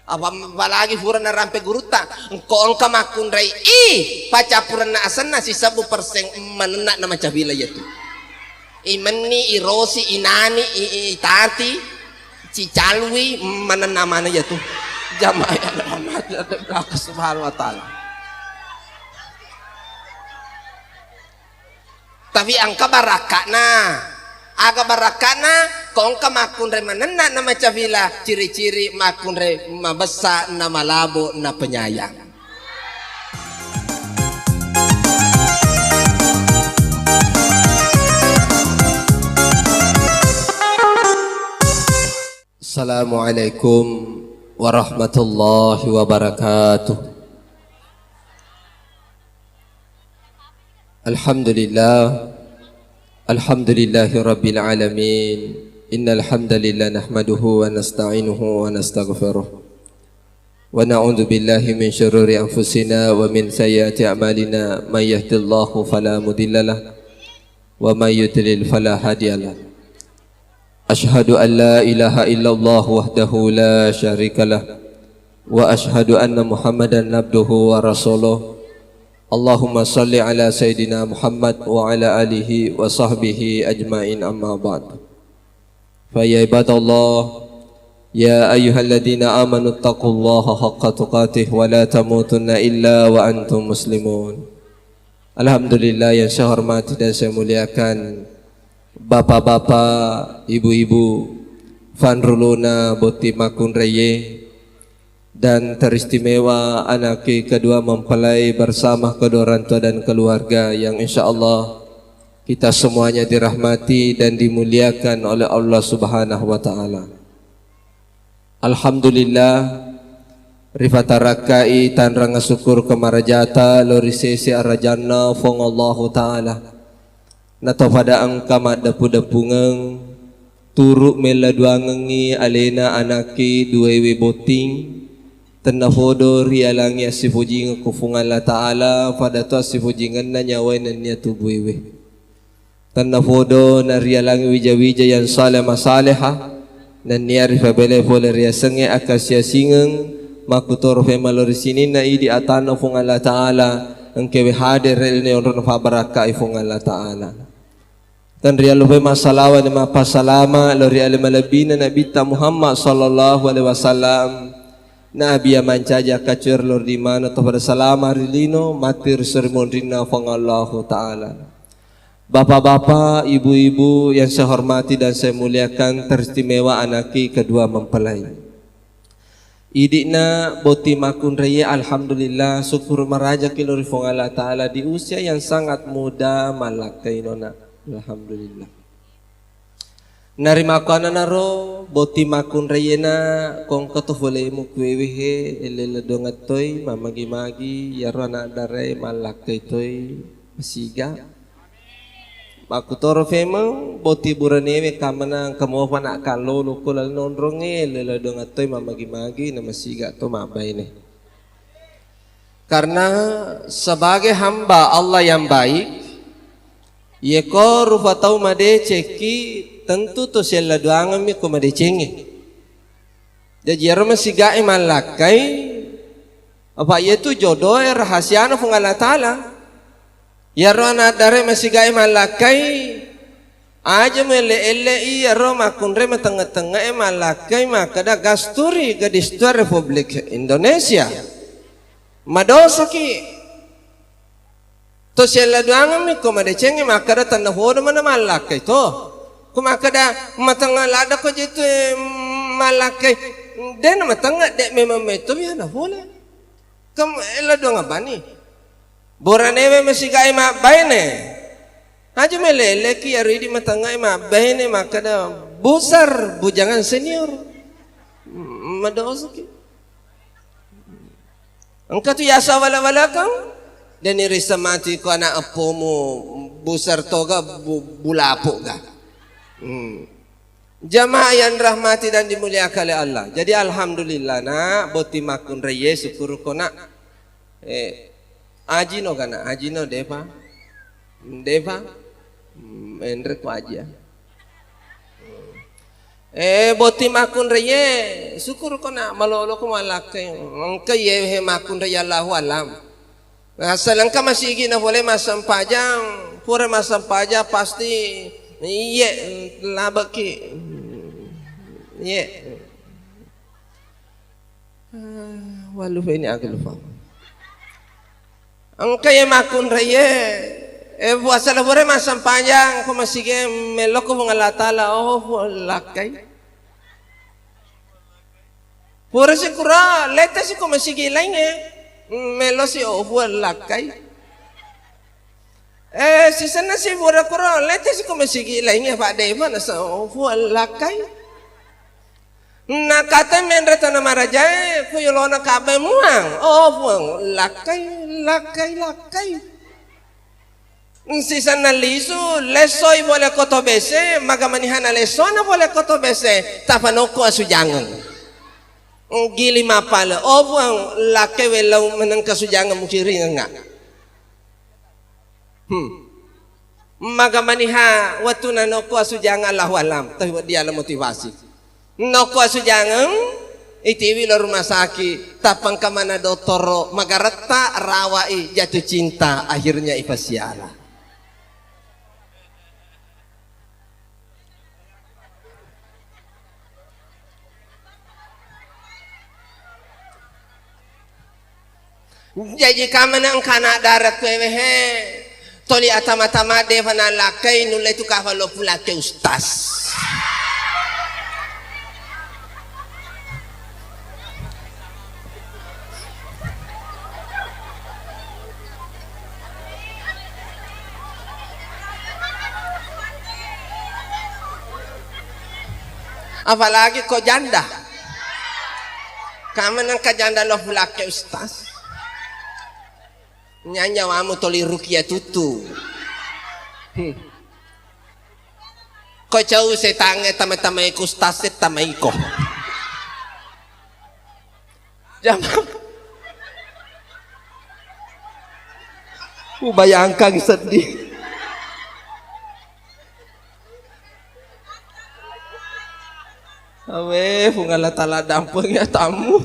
apalagi furan na rampe guruta ko angka makun rai pacapuran na asana si 10% manena na macabila yatu imani irosi inani itati cicalwi manena mana yatu jamaah Muhammad subhanahu wa ta'ala. Tapi angka barakana aga barakana kong ka makun re manena na macavila ciri-ciri makun re mabesa na malabo na penyayang. Assalamualaikum warahmatullahi wabarakatuh. Alhamdulillah Alhamdulillahi Rabbil Alamin. Innal hamdalillah nahmaduhu wa nasta'inuhu wa nastaghfiruh wa na'udzu billahi min syururi anfusina wa min sayyiati a'malina may yahdihillahu fala mudhillalah wa may yudlil fala hadiyalah. Ashhadu an la ilaha illallah wahdahu la syarikalah wa ashhadu anna Muhammadan abduhu wa rasuluh. Allahumma salli ala Sayyidina Muhammad wa ala alihi wa sahbihi ajma'in amma ba'd. Fa ya ibadallah ya ayyuhalladzina amanu taqullaha haqqa tuqatih wa la tamutunna illa wa antum muslimun. Alhamdulillah yang saya hormati dan saya muliakan bapak-bapak, ibu-ibu, Fanruluna Boti Makun Reye dan teristimewa anak kedua mempelai bersama kedua orang tua dan keluarga yang insya Allah kita semuanya dirahmati dan dimuliakan oleh Allah Subhanahu wa Ta'ala. Alhamdulillah rifata rakai tan ranga syukur kemarajata lorisesi arajana fong Allah Ta'ala nato pada angka madapu-dapungeng turuk meladuangengi alena anaki duwewe boting tenafodo rialangi asifujinga kufungan Allah Ta'ala pada tu asifujingan na nyawai na niya tubuiwe tenafodo na rialangi wija-wija yang saleh masaleha na niya rifabele pole riasange akasya singeng makutor fe malorisinin na idi atana fungan Allah Ta'ala angkewe hadir relne onron fabaraka ifungan Allah Ta'ala dan rialu fe masalawa na mapasalama lo rialu malabina Nabi Muhammad sallallahu alaihi wasallam Nabi mancaja kacur lor di mana atau pada salama rilino matir sermon rina fang Allah Ta'ala. Bapak-bapak, ibu-ibu yang saya hormati dan saya muliakan teristimewa anaki kedua mempelai. Idikna Boti Makun Reye alhamdulillah syukur meraja kilori fang Allah Ta'ala di usia yang sangat muda malakai nona. Alhamdulillah. Narima kana naro Boti Makun Reyena kong katufole mo kwewehe elele dongatoy mamagi-magi yarana dare malakay toy masiga makutoro femo Boti buranewe kamana kamofa na kalolo kulal nonronge elele dongatoy mamagi-magi na masiga to mabay ne. Karena sebagai hamba Allah yang baik yeko rufatau made ceki tentu to sella doangan mi ko madecenge jadi yaro masigai malakai apa yaitu jodoh rahasia na fung Allah Ta'ala yaro na dare masigai malakai aja mele ele yaro makunre matanga-tanga malakai makada gasturi gadistua Republik Indonesia madosa ki to sella doangan mi ko madecenge makada tanah hodo mana malakai to kumakada matanga lada ko jitu malakai den matanga dek memang meto ya na bola kam ela do ngabani boranewe masigai ma baine aja melele ki aridi matanga ma baine makada busar bujangan senior madosuki angka tu yasa wala-wala kang dan irisa mati ko anak apomo busar toga bulapo ga. Jamaah yang rahmati dan dimuliakan oleh Allah. Jadi alhamdulillah nak Boti Makun Reye syukur ko nak ajino kana ajino deva endre ko aja Boti makun reye syukur ko na malolo ko malaki ang kaye he makun reye Allahu alam asalang ka masigi na boleh masampajang pura masampaja pasti iye labaki iye walu ini agak lupa ang kaye makun reye buasa la boleh masampajang ko masigi meloko mengalatala lakay pura si kura leta si ko masigi lainge melo si lakay si sana si pura kura leta si ko masigi lainge pak deva na sa lakay na kata menreta na marajae ko yolona kabe muang lakay si sana lisu lesoy boleh koto bese magamanihan na leso na boleh koto bese tapanoko asujangan gili mapala buang laki welau menang kasujangan mukiri nga magamaniha watu na noko asujangan Allahu alam tapi dia la motivasi noko asujangan itiwi lo rumah sakit tapang kamana dotoro magarata rawai jatuh cinta akhirnya ifasiala jadi kamana ang kana darat ko he toli atama-tama deva na lakay nulay tu kafalo pula ke ustas apalagi ko janda kamana ka janda lo pula ke ustas nyanya wamu toli rukia tutu ko jauh setange tama-tama iku staset tama iko jam bayangkan sedih awe pungala tala dampeng ya tamu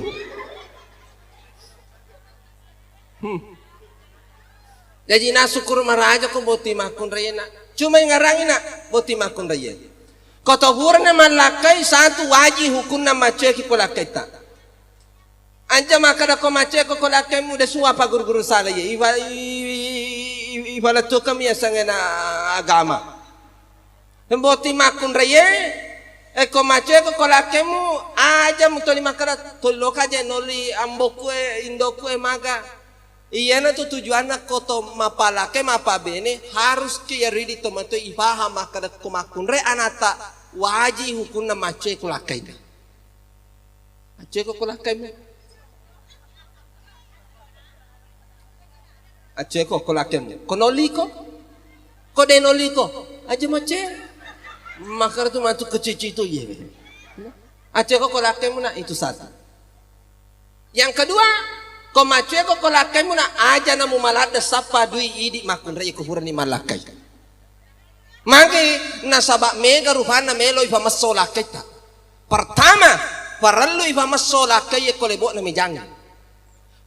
jadi na syukur maraja ko boti makun rayena cuma ngarangin na boti makun rayena kotohur na malakay satu waji hukun na mace ki kolakay ta anja makada ko mace ko kolakay mu de suwa pa guru sala ye ibala to kami asang na agama boti makun rayena ko mace ko kolakay mu aja mu toli makada toloka je noli ambokue indokue maga iya na tujuannya koto mapalake mapabene harus kia ridi tomato ibaha makada kumakunre anata waji hukunna mace kulakai mace ko kulakai mace ko kulakai konoliko ko denoliko aja mace makar tu matu kecici itu ye mace ko kulakai na itu satu yang kedua ko mace ko kolakai muna aja na mumalada sapa dui idi makun raya kuhuran ni malakai mangke nasaba mega rufana melo ifa masola kita pertama parallu ifa masola kaya ko lebo na mijang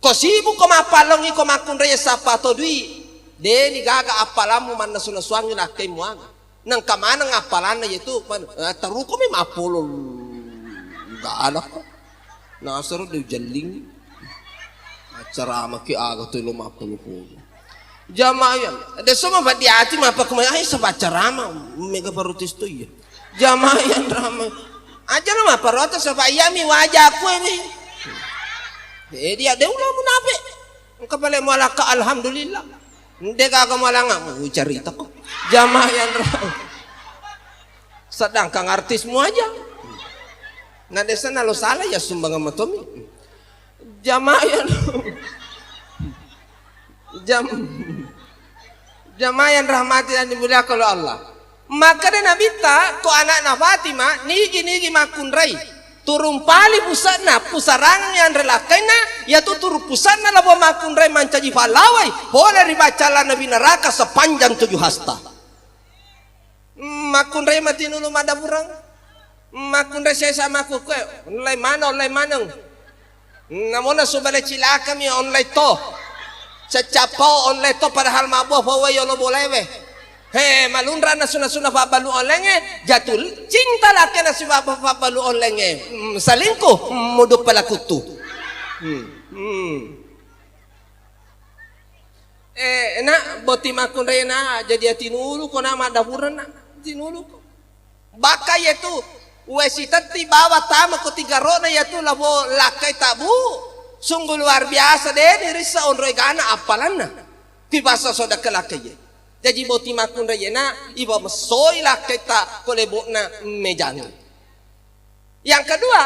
ko sibu ko mapalong ko makun raya sapa to dui deni gaga apalamu man nasuna suangi lakai muanga nang kamana ngapalan na yaitu taru ko may mapolo gaala ko nasaro de jalling ceramah ki aga tu 50 jamaah ada semua pada hati apa kemana sebab ceramah mega parutis tu ya jamaah yang ramai aja nama parutis sebab yami wajahku ini dia ada ulah munafik kepala malaka alhamdulillah dia kagak malah nggak mau cerita kok jamaah yang ramai sedangkan artismu aja nah desa nalo salah ya sumbang sama Tommy jamaah yang jamaah yang rahmati dan dimuliakan oleh Allah maka dan Nabi ta ko anak Fatimah nigi makun rai turun pali pusatna pusarang yang relakaina yaitu turun pusatna labo makun rai mancaji falawai boleh dibacalah Nabi neraka sepanjang 7 hasta makun rai mati nulu mada burang Makun saya sama aku kue online mana namun subale cilaka mi online to secapau online to padahal mabuah bawa yo lo boleh we he malunra na suna fa balu online jatul cinta laki na si baba fa balu online salingkuh muduk pala kutu enak boti makun rena jadi tinulu ko na madaburan na tinulu ko baka yetu wesitati bawa tama ko tigarona yetu labo lakai tabu sungguh luar biasa deh diri sa onroy gana apalan na tibasa soda kelakai ye jadi boti makun rena iba mesoy lakai ta kolebo na mejang. Yang kedua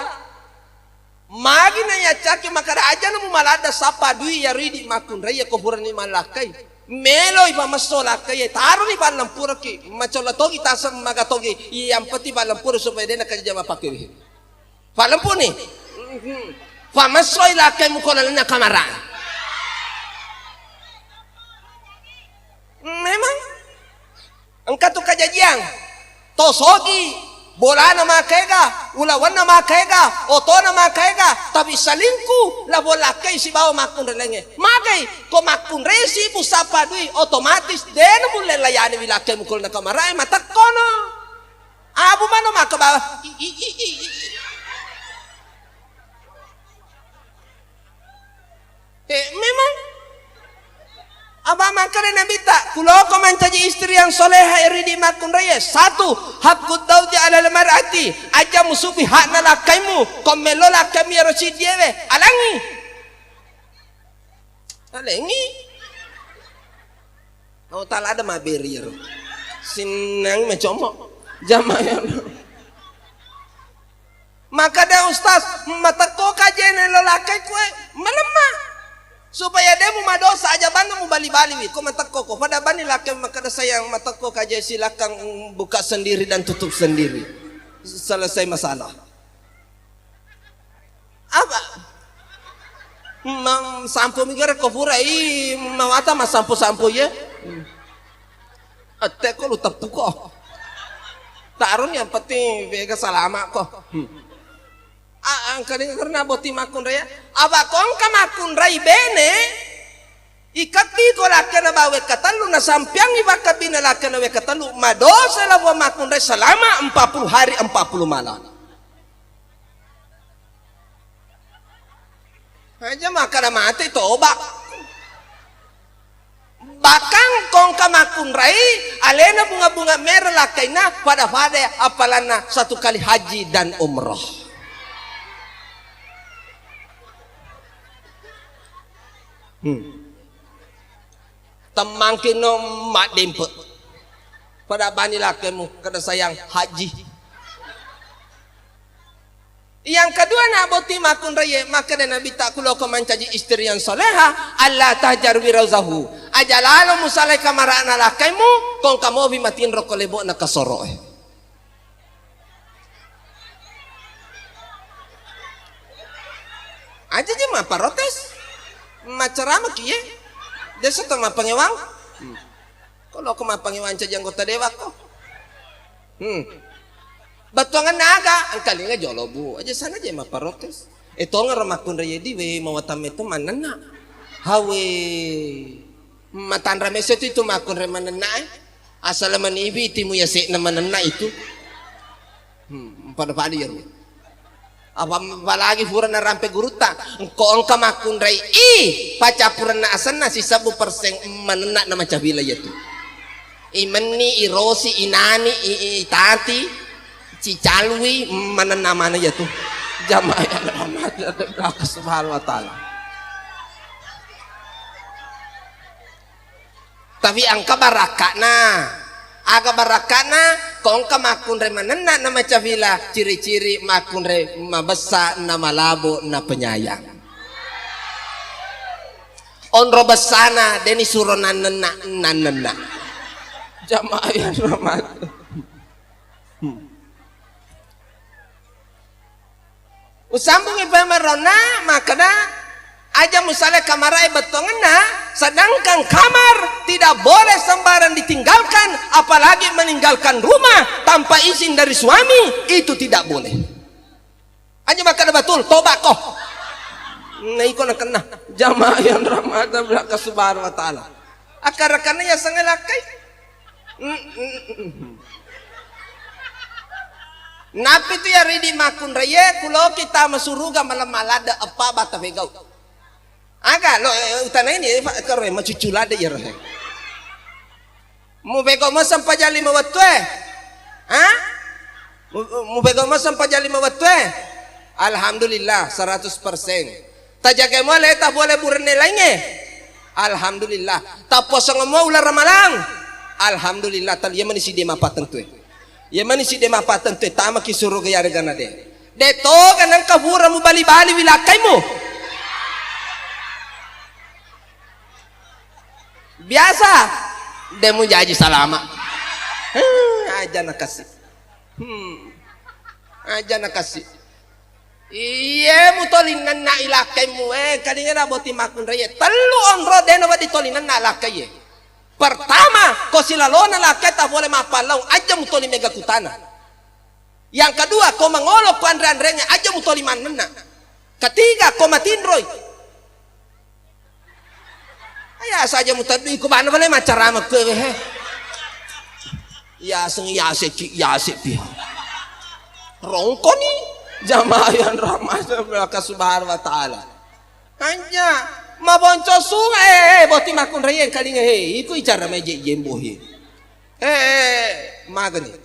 magi na ya caki makara aja na malada sapa dui ya ridi makun raya kuburan ni malakai melo iba masola kaya taruh ni balam pura ki macola togi tasam maga togi yang peti balam pura supaya dia nak kerja apa kiri balam pun ni famasoi lah kaya mukola lena kamera memang engkau tu kajajiang tosogi bola nama kega, ulawan nama kega, oto nama kega, tapi salingku la bola kay si bawa makun relenge. Magay ko makun resi pusapa dui otomatis den mulai layani bilakay mukul na kamaray matakkono. Abu mano makabawa. Memang aba makare nabita kulo ko man taji istri yang soleha iridi makun reyes satu hakku daudi ala mar'ati aja musubi hak na lakaimu komelo lakami rosi diewe alangi oh tala ada maberir sinang mecomo jamaya maka dah ustaz matako kajen lolakai kue melemah supaya dia mu madosa aja bana mu bali-bali wi ko matakko ko pada bani laki maka sayang matakko kaje silakan buka sendiri dan tutup sendiri selesai masalah apa sampo migara ko furai mawata mas sampo ya atte ko lu tapu ko tarun yang penting vega salama ko ang kaning karena boti makun raya abakong kamakun ray bene ikati ko lakana bawe katalu na sampiang ibaka binalakana we katalu madosa la bo makun ray selama 40 hari 40 malam aja makana mati toba bakang kong kamakun ray alena bunga-bunga merah lakaina pada apalana satu kali haji dan umrah. Temangkin no mak dempe pada bani lakemu kada sayang haji. Yang kedua nak boti makun raya maka dan Nabi tak kulo ko mancaji istri yang soleha Allah tahjar wirauzahu ajalalo musalai kamarana lakemu kong kamu bimatin rokok lebo na kasoro aja je mah protes macarama kiye desa tong mapangewang kalau ko mapangewang ca anggota dewa ko batuangan naga ang kalinga jolobu aja sana aja maparotes ito nga ramakun rayedi we mawatam ito manana hawe matan rameso itu makun re manana asal man ibi timu ya se na manana itu pada padir apa lagi pura na rampe guruta ko ang kamakun ray paca pura na asan na si 10% manana na macabila yatu imani irosi inani itati cicalwi manana mana yatu jamaah rahmat Allah subhanahu wa taala tapi angka barakana aga barakana kong kamakun re manana na macavila ciri-ciri makun re mabesa na malabo na penyayang onro besana deni suronan nanana jamaah yang rahmat usambung ibamarona makana Aja misalnya kamar ay betongna, sedangkan kamar tidak boleh sembarang ditinggalkan, apalagi meninggalkan rumah tanpa izin dari suami, itu tidak boleh. Aja makan betul, tobat kok. Nah iko na kena jamaah yang rahmatan belaka subhanahu wa ta'ala. Akar-akarnya ya sangelakai. Napi tu ya ridi makun raya kulo kita masuruga malam malada apa bata begau. Aga lo utana ini kare macuculada ya reh. Mu begau masam pajali mawatwe. Ha? Mu begau masam pajali mawatwe. Alhamdulillah 100%. Tajaga mo leta boleh burne lainnya. Alhamdulillah. Tapos ang mo ular ramalang. Alhamdulillah tal yaman si de mapatan tu. Yaman si de mapatan tu tama ki suruh gaya regana de. Deto kanang kabura mo bali-bali wilakay mo. Biasa demo jaji salama. Aja nakasih. Aja nakasih. Iya mutolinan na ilakay mo kadingan na boti makun raya telu onro deno ba ditolinan na ilakay pertama ko sila lo na lakay ta boleh mapalaw aja mutoli mega kutana. Yang kedua ko mangolok ko andre-andrenya aja mutoli manena. Ketiga ko matindroy aya saja mutadi ko mana boleh macarama ke ya seng ya se pi rongko ni jamaah yang rahmat belaka subhanahu wa ta'ala. Hanya mabonco sungai boti makun raya kalinga iku icara meje jembo magani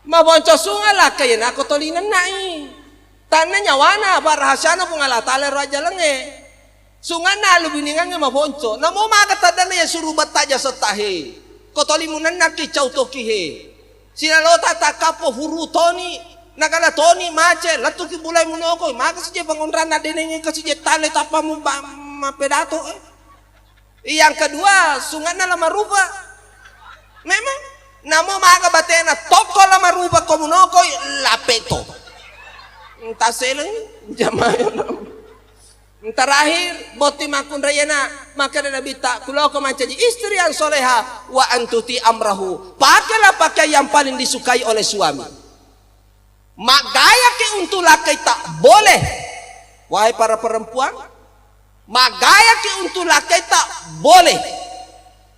mabonco sungai lah kaya nako tolinan nai tanah nyawana barahasana pun ala tale raja lenge sungai na lubiningan nga mabonco namo magatadana ya suruh bataja setahe kotolimunan nakicau tokihe sinalota takapo hurutoni nakala toni mace latu ki bulai munoko maka saja bangunran na denenge kasi je tale tapa mu pedato yang kedua sungai na lama rupa memang namo maka batena toko lama rupa komunoko lapeto entah seleng jamaah terakhir boti makun rayana maka nabi tak kulo ko mancaji istri yang soleha wa antuti amrahu pakailah pakai yang paling disukai oleh suami. Mak gaya ke untuk laki tak boleh. Wahai para perempuan, mak gaya ke untuk laki tak boleh.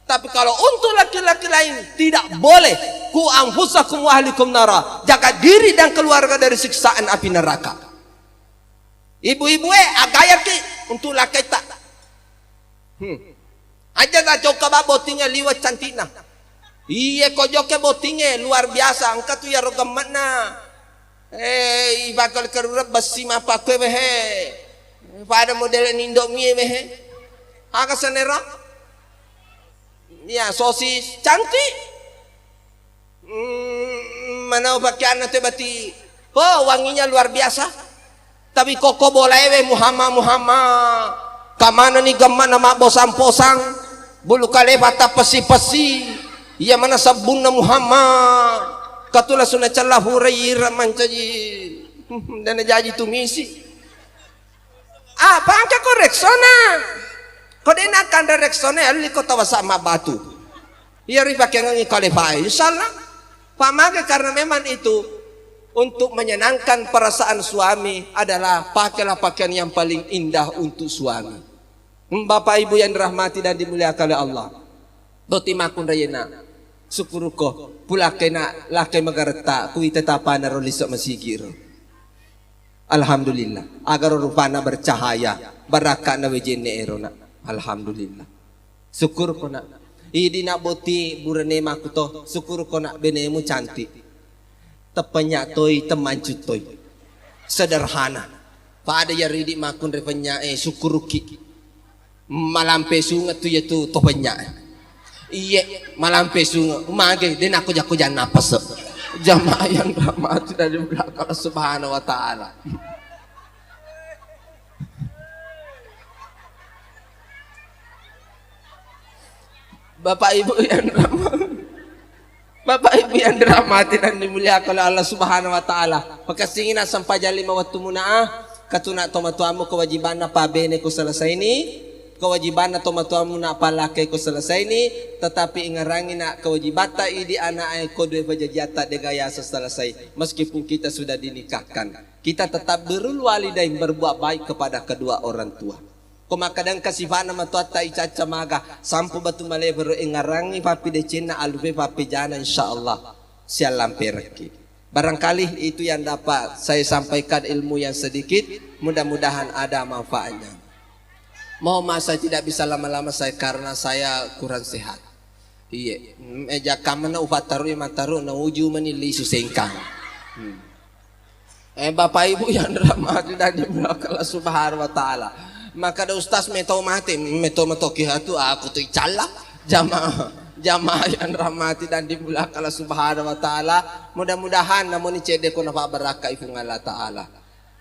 Tapi kalau untuk laki-laki lain tidak boleh. Ku anfusakum wa ahlikum nara. Jaga diri dan keluarga dari siksaan api neraka. Ibu-ibu agaya ke untuk laki tak. Aja gak coba botingnya liwat cantikna. Iya kojoke botingnya luar biasa. Angkat tu ya rogam mana. Bakal kerurat besi mapa kue behe pada model Indomie behe agak senera ya sosis cantik mana pakaian nanti bati wanginya luar biasa tapi koko boleh Muhammad kamana nih gamana mak posang bulu kale bata pesi iya mana sabun Muhammad katulah sunah celah hurairah mancaji dan jadi tu misi apa angka koreksona kodena kanda reksona ali kota wasama batu iya riba kengangi kalifai insyaallah pamaga karena memang itu untuk menyenangkan perasaan suami adalah pakailah pakaian yang paling indah untuk suami. Bapak ibu yang dirahmati dan dimuliakan oleh Allah doti makun rayena syukuruko pulakena laki magareta kuita tapana rolisok masigir. Alhamdulillah agar rupana bercahaya baraka na wejene erona. Alhamdulillah syukur ko na idi nak boti burane makuto syukur ko na benemu cantik tepenya toy temancut toy sederhana pada ya ridi makun repenya syukuruki malampe sungat tu yaitu topenya iya malampe sungai umage den aku jangan napas jamaah yang rahmat dari belakang subhanahu wa ta'ala. Bapak ibu yang dirahmati dan dimuliakan oleh Allah subhanahu wa ta'ala, pagkasingin na sampajali mawat tumunaa katuna tomatuamu kewajiban na pabene ko selesai ini, kewajiban na tomatuamu na palake ko selesai ini, tetapi ingarangi na kewajibata idi anak ay kodwe pajajata degaya selesai. Meskipun kita sudah dinikahkan, kita tetap birrul walidain, berbuat baik kepada kedua orang tua. Kumakadang kasifana matuata icaca maga sampu batu male baru ingarangi papi decina alupe papi jana insyaallah sialam perki. Barangkali itu yang dapat saya sampaikan ilmu yang sedikit, mudah-mudahan ada manfaatnya. Mohon maaf saya tidak bisa lama-lama saya karena saya kurang sehat. Iya, eja kamana ufataru mataru na uju menili susengkang. Bapak Ibu yang dirahmati dan dimuliakan Allah Subhanahu wa taala. Maka ada ustaz metau mati metau kiatu aku tuh calak jamaah yang rahmati dan dimuliakan Allah Subhanahu wa taala. Mudah-mudahan namun cede ko nafa baraka ifung Allah taala.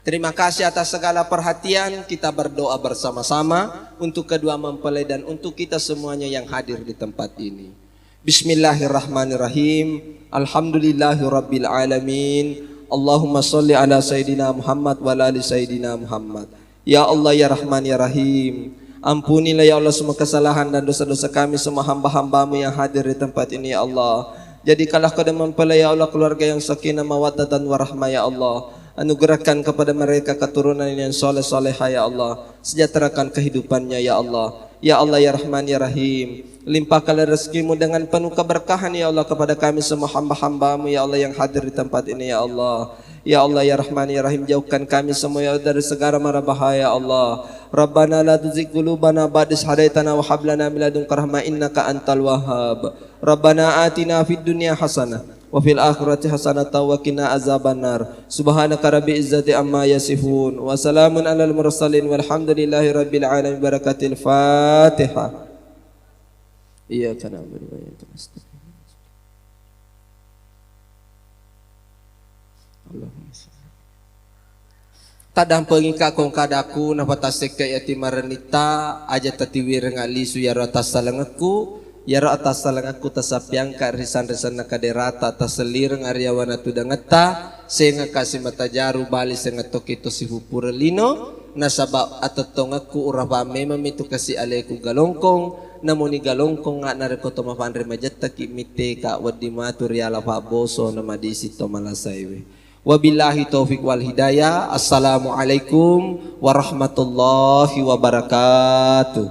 Terima kasih atas segala perhatian. Kita berdoa bersama-sama untuk kedua mempelai dan untuk kita semuanya yang hadir di tempat ini. Bismillahirrahmanirrahim. Alhamdulillahirabbil alamin. Allahumma sholli ala sayidina Muhammad wa ala ali sayidina Muhammad. Ya Allah ya Rahman ya Rahim, ampunilah ya Allah semua kesalahan dan dosa-dosa kami semua hamba-hambamu yang hadir di tempat ini ya Allah. Jadikanlah kedua mempelai ya Allah keluarga yang sakinah mawaddah dan warahmah ya Allah. Anugerahkan kepada mereka keturunan yang soleh-solehah ya Allah. Sejahterakan kehidupannya ya Allah. Ya Allah ya Rahman ya Rahim, limpahkanlah rezekimu dengan penuh keberkahan ya Allah kepada kami semua hamba-hambamu ya Allah yang hadir di tempat ini ya Allah. Ya Allah ya Rahman ya Rahim, jauhkan kami semua ya dari segala mara bahaya Allah. Rabbana la tuzigh qulubana ba'da idh hadaitana wa hab lana min ladunka rahmah innaka antal wahhab. Rabbana atina fid dunya hasanah wa fil akhirati hasanah wa qina azabannar. Subhanaka rabbil izzati amma yasifun wa salamun alal mursalin walhamdulillahi rabbil alamin. Barakatil Fatihah. Iyyaka na'budu wa iyyaka nasta'in. Tadang pengika kong kadaku napatasik kay ati maranita aja tatiwir ngali su yaro atas salangaku yaro atas salangaku tasapyang ka risan-risan nakaderata taselir ngariawan atu dangata senga kasih matajaru bali senga tokito si hupuralino nasabab atatongaku urapame mamitu kasi aleku galongkong namuni galongkong nga nareko tomapan remajata kimite ka wadimatu riala pa boso namadisi tomalasaywe. Wabillahi taufiq wal hidayah. Assalamualaikum warahmatullahi wabarakatuh.